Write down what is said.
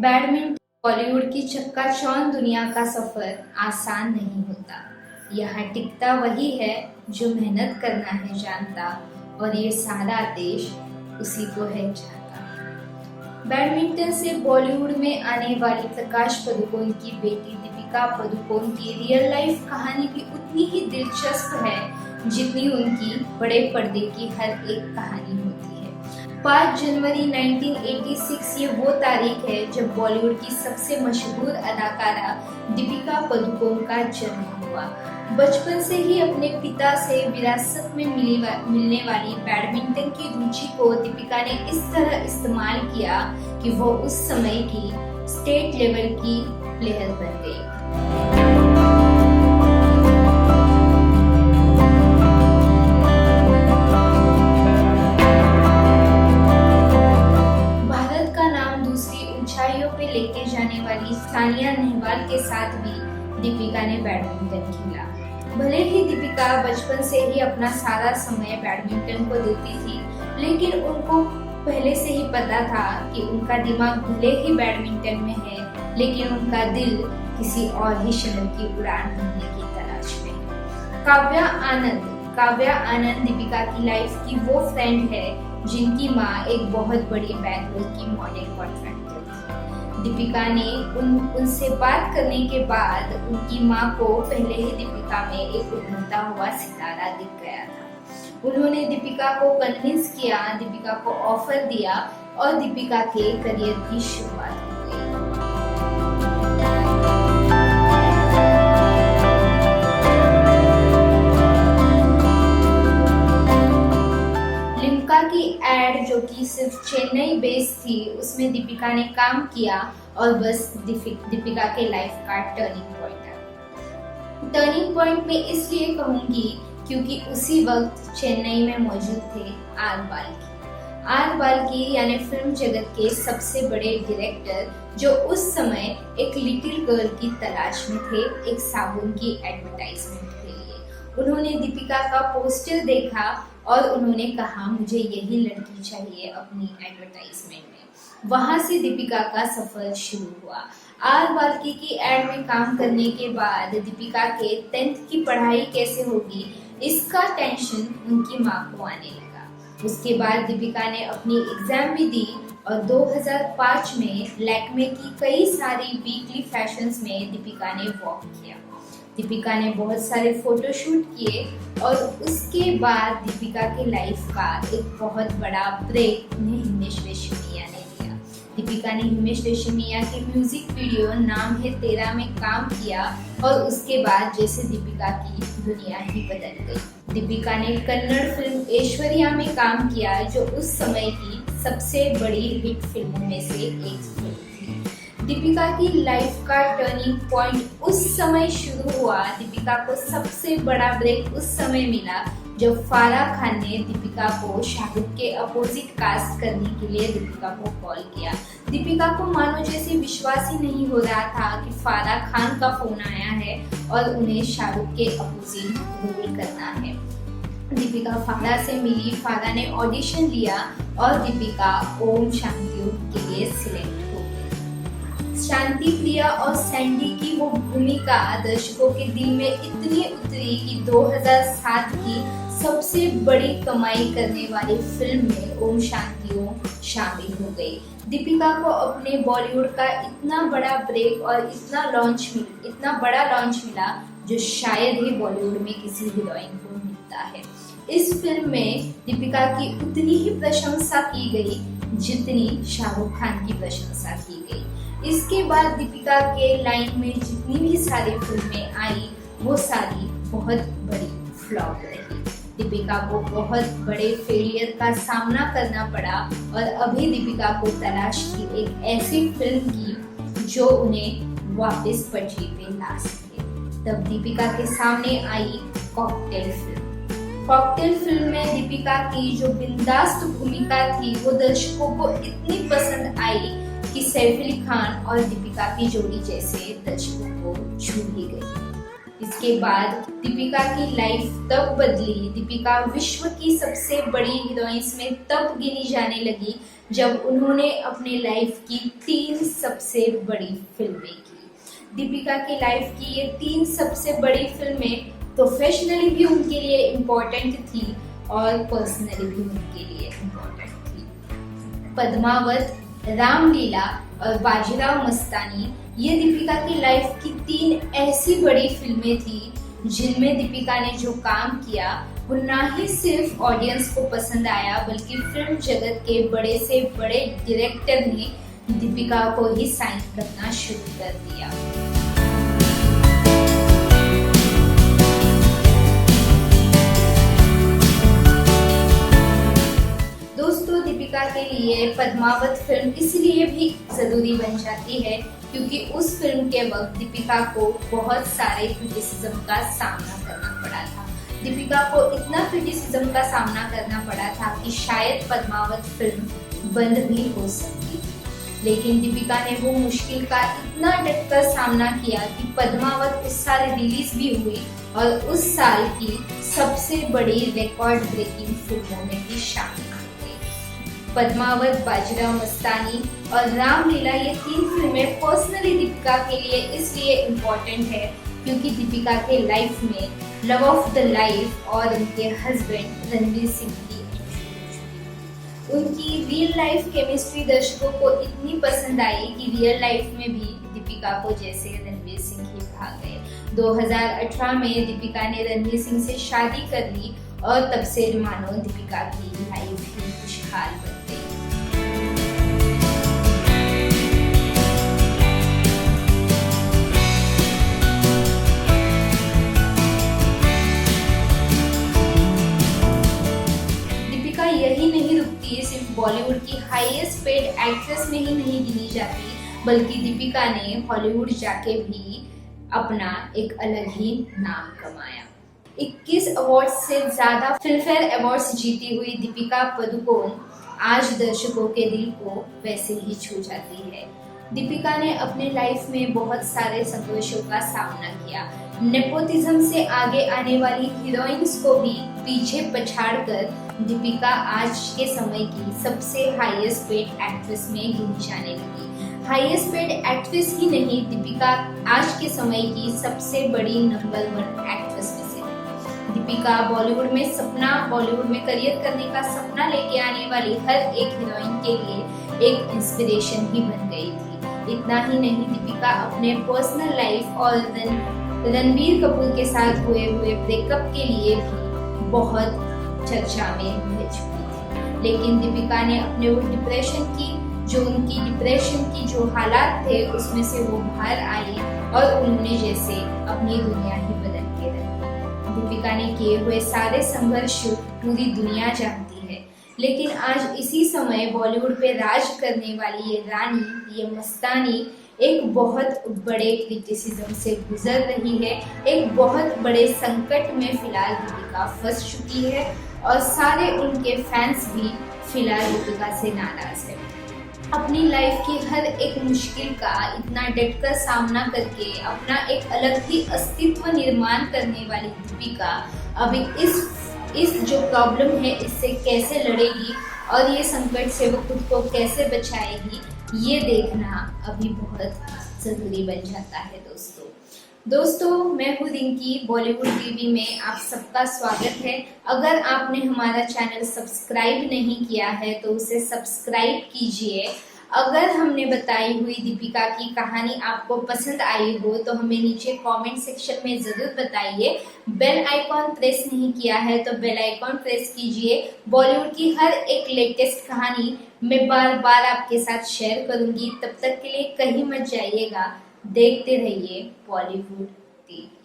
Badminton Bollywood की चक्काचौंध दुनिया का सफर आसान नहीं होता। यहाँ टिकता वही है जो मेहनत करना है जानता, और ये सारा देश उसी को है चाहता। बैडमिंटन से बॉलीवुड में आने वाली प्रकाश पादुकोण की बेटी दीपिका पादुकोण की रियल लाइफ कहानी भी उतनी ही दिलचस्प है जितनी उनकी बड़े पर्दे की हर एक कहानी होती है। 5 जनवरी 1986 ये वो तारीख है जब बॉलीवुड की सबसे मशहूर अदाकारा दीपिका पादुकोण का जन्म हुआ। बचपन से ही अपने पिता से विरासत में मिलने वाली बैडमिंटन की रुचि को दीपिका ने इस तरह इस्तेमाल किया कि वो उस समय की स्टेट लेवल की प्लेयर बन गई। लेके जाने वाली सानिया नेहवाल के साथ भी दीपिका ने बैडमिंटन खेला। भले ही दीपिका बचपन से ही अपना सारा समय बैडमिंटन को देती थी, लेकिन उनको पहले से ही पता था कि उनका दिमाग भले ही बैडमिंटन में है, लेकिन उनका दिल किसी और ही शहर की उड़ान भरने की तलाश में है। काव्या आनंद दीपिका की लाइफ की वो फ्रेंड है जिनकी माँ एक बहुत बड़ी बैंगलोर की मॉडल कॉन्ट्रैक्टर थी। दीपिका ने उनसे बात करने के बाद उनकी माँ को पहले ही दीपिका में एक उभरता हुआ सितारा दिख गया था। उन्होंने दीपिका को कन्विंस किया, दीपिका को ऑफर दिया और दीपिका के करियर की शुरुआत हो गई। लिम्का की एड जो कि सिर्फ चेन्नई बेस्ड थी, उसमें दीपिका ने काम किया और बस दीपिका के लाइफ का टर्निंग पॉइंट है। टर्निंग पॉइंट में इसलिए कहूंगी क्योंकि उसी वक्त चेन्नई में मौजूद थे आर बाल्की यानी फिल्म जगत के सबसे बड़े डायरेक्टर, जो उस समय एक लिटिल गर्ल की तलाश में थे एक साबुन की एडवर्टाइजमेंट के लिए। उन्होंने दीपिका का पोस्टर देखा और उन्होंने कहा मुझे यही लड़की चाहिए अपनी एडवर्टाइजमेंट में। वहां से दीपिका का सफर शुरू हुआ। आर बाल्की की एड में काम करने के बाद दीपिका के 10th की पढ़ाई कैसे होगी इसका टेंशन उनकी माँ को आने लगा। उसके बाद दीपिका ने अपनी एग्जाम भी दी और 2005 में लैक्मे की कई सारी वीकली फैशंस में दीपिका ने वॉक किया। दीपिका ने बहुत सारे फोटोशूट किए और उसके बाद दीपिका के लाइफ का एक बहुत बड़ा ब्रेक उन्हें हिमेश रेशमिया ने दिया। दीपिका ने हिमेश रेशमिया के म्यूजिक वीडियो नाम है तेरा में काम किया और उसके बाद जैसे दीपिका की दुनिया ही बदल गई। दीपिका ने कन्नड़ फिल्म ऐश्वर्या में काम किया जो उस समय की सबसे बड़ी हिट फिल्मों में से एक फिल्म थी। दीपिका की लाइफ का टर्निंग पॉइंट उस समय शुरू हुआ। दीपिका को सबसे बड़ा ब्रेक उस समय मिला जब फाराह खान ने दीपिका को शाहरुख के अपोजिट कास्ट करने के लिए दीपिका को कॉल किया। दीपिका को मानो जैसे विश्वास ही नहीं हो रहा था कि फाराह खान का फोन आया है और उन्हें शाहरुख के अपोजिट रोल करना है। दीपिका फाराह से मिली, फाराह ने ऑडिशन लिया और दीपिका ओम शांति ओम के लिए सिलेक्ट हो गई। शांति प्रिया और सैंडी की वो भूमिका दर्शकों के दिल में इतनी उतरी कि 2007 की सबसे बड़ी कमाई करने वाली फिल्म में ओम शांति ओम शामिल हो गई। दीपिका को अपने बॉलीवुड का इतना बड़ा ब्रेक और इतना बड़ा लॉन्च मिला जो शायद ही बॉलीवुड में किसी हीरोइन को मिलता है। इस फिल्म में दीपिका की उतनी ही प्रशंसा की गई जितनी शाहरुख खान की प्रशंसा की गई। इसके बाद दीपिका के लाइन में जितनी भी सारी फिल्में आई वो सारी बहुत बड़ी फ्लॉप रही। दीपिका को बहुत बड़े फेलियर का सामना करना पड़ा और अभी दीपिका को तलाश की एक ऐसी फिल्म की जो उन्हें वापस पटरी पे ला सके। तब दीपिका के सामने आई कॉकटेल फिल्म। कॉकटेल फिल्म में दीपिका की जो बिंदास भूमिका थी वो दर्शकों को इतनी पसंद आई कि सैफ अली खान और दीपिका की जोड़ी जैसे दर्शकों को छू ही गई। इसके बाद दीपिका की लाइफ तब बदली। दीपिका विश्व की सबसे बड़ी हीरोइंस में तब गिनी जाने लगी जब उन्होंने अपने लाइफ की 3 सबसे बड़ी फिल्में की। दीपिका की लाइफ की ये 3 सबसे बड़ी फिल्में प्रोफेशनली भी उनके लिए इम्पोर्टेंट थी और पर्सनली भी उनके लिए इम्पोर्टेंट थी। पद्मावत, रामलीला और बाजीराव मस्तानी ये दीपिका की लाइफ की 3 ऐसी बड़ी फिल्में थी जिनमें दीपिका ने जो काम किया वो ना ही सिर्फ ऑडियंस को पसंद आया बल्कि फिल्म जगत के बड़े से बड़े डायरेक्टर ने दीपिका को ही साइन करना शुरू कर दिया। दोस्तों, दीपिका के लिए पद्मावत फिल्म इसलिए भी जरूरी बन जाती है क्योंकि उस फिल्म के वक्त दीपिका को बहुत सारे क्रिटिसिज्म का सामना करना पड़ा था। दीपिका को इतना क्रिटिसिज्म का सामना करना पड़ा था कि शायद पद्मावत फिल्म बंद भी हो सकती थी, लेकिन दीपिका ने वो मुश्किल का इतना डटकर सामना किया कि पद्मावत उस साल रिलीज भी हुई और उस साल की सबसे बड़ी रिकॉर्ड ब्रेकिंग फिल्मों में भी शामिल। पद्मावत, बाजीराव मस्तानी और रामलीला ये 3 फिल्में पर्सनली दीपिका के लिए इसलिए इम्पोर्टेंट है क्योंकि दीपिका के लाइफ में लव ऑफ द लाइफ और उनके हस्बैंड रणवीर सिंह की उनकी रियल लाइफ केमिस्ट्री दर्शकों को इतनी पसंद आई कि रियल लाइफ में भी दीपिका को जैसे रणवीर सिंह ही भा गए। 2018 में दीपिका ने रणवीर सिंह से शादी कर ली और तब से मानो दीपिका की लाइफ ही खुशहाल बन गई। दीपिका यही नहीं रुकती, सिर्फ बॉलीवुड की हाईएस्ट पेड एक्ट्रेस में ही नहीं गिनी जाती बल्कि दीपिका ने हॉलीवुड जाके भी अपना एक अलग ही नाम कमाया। 21 अवार्ड से ज्यादा फिल्मफेयर अवार्ड्स जीती हुई दीपिका पादुकोण आज दर्शकों के दिल को वैसे ही छू जाती है। दीपिका ने अपने लाइफ में बहुत सारे संघर्षों का सामना किया। नेपोटिज्म से आगे आने वाली हीरोइंस को भी पीछे पछाड़कर दीपिका आज के समय की सबसे हाईएस्ट पेड एक्ट्रेस में गिनी जाने लगी। हाईएस्ट पेड एक्ट्रेस ही नहीं, दीपिका आज के समय की सबसे बड़ी नंबर 1 एक्ट्रेस में से है। दीपिका बॉलीवुड में करियर करने का सपना लेके आने वाली हर एक हीरोइन के लिए एक इंस्पिरेशन ही बन गई थी। इतना ही नहीं, दीपिका अपने पर्सनल लाइफ और रणबीर कपूर के साथ हुए ब्रेकअप के लिए भी बहुत चर्चा में रह चुकी थी। लेकिन दीपिका ने अपने वो डिप्रेशन की जो हालात थे उसमें से वो बाहर आई और उन्होंने जैसे अपनी दुनिया ही बदल के रखी। दीपिका ने किए हुए सारे संघर्ष पूरी दुनिया जानती है, लेकिन आज इसी समय बॉलीवुड पे राज करने वाली ये रानी, ये मस्तानी एक बहुत बड़े क्रिटिसिज्म से गुजर रही है। एक बहुत बड़े संकट में फिलहाल दीपिका फंस चुकी है और सारे उनके फैंस भी फिलहाल दीपिका से नाराज है। अपनी लाइफ की हर एक मुश्किल का इतना डटकर सामना करके अपना एक अलग ही अस्तित्व निर्माण करने वाली दीपिका अभी इस जो प्रॉब्लम है इससे कैसे लड़ेगी और ये संकट से वो खुद को कैसे बचाएगी, ये देखना अभी बहुत जरूरी बन जाता है। दोस्तों मैं हूँ रिंकी, बॉलीवुड टीवी में आप सबका स्वागत है। अगर आपने हमारा चैनल सब्सक्राइब नहीं किया है तो उसे सब्सक्राइब कीजिए। अगर हमने बताई हुई दीपिका की कहानी आपको पसंद आई हो तो हमें नीचे कमेंट सेक्शन में जरूर बताइए। बेल आइकॉन प्रेस नहीं किया है तो बेल आइकॉन प्रेस कीजिए। बॉलीवुड की हर एक लेटेस्ट कहानी मैं बार बार आपके साथ शेयर करूंगी। तब तक के लिए कहीं मत जाइएगा, देखते रहिए बॉलीवुड टीवी।